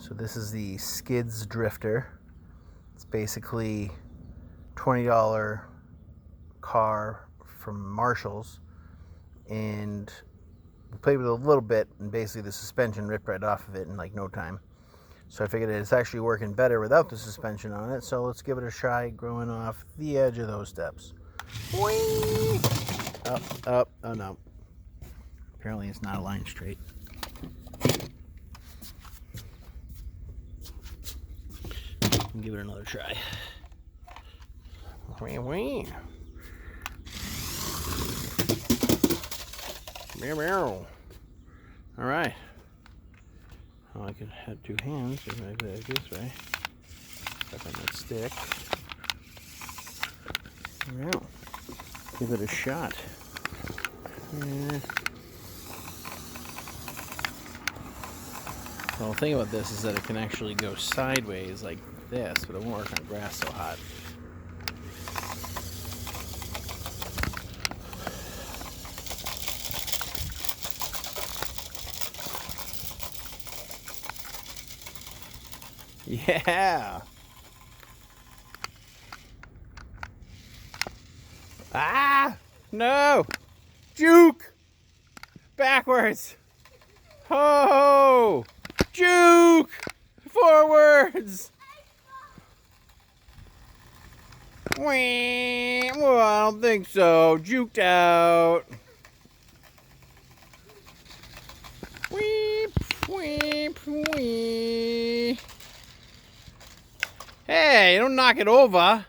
So this is the Skids Drifter. It's basically $20 car from Marshall's, and we played with it a little bit, and basically the suspension ripped right off of it in like no time. So I figured it's actually working better without the suspension on it, so let's give it a try growing off the edge of those steps. Whee! Up, up, oh no. Apparently it's not aligned straight. Give it another try. Wee wee. Meow meow. All right. Well, I could have two hands if I do it this way. Stuck on that stick. Well, give it a shot. Yeah. Well, the thing about this is that it can actually go sideways like this, but it won't work on grass so hot. Yeah! Ah! No! Juke! Backwards! Ho! Juke! Forwards! Wee! Well, I don't think so. Juked out. Weep, weep, wee. Hey, don't knock it over.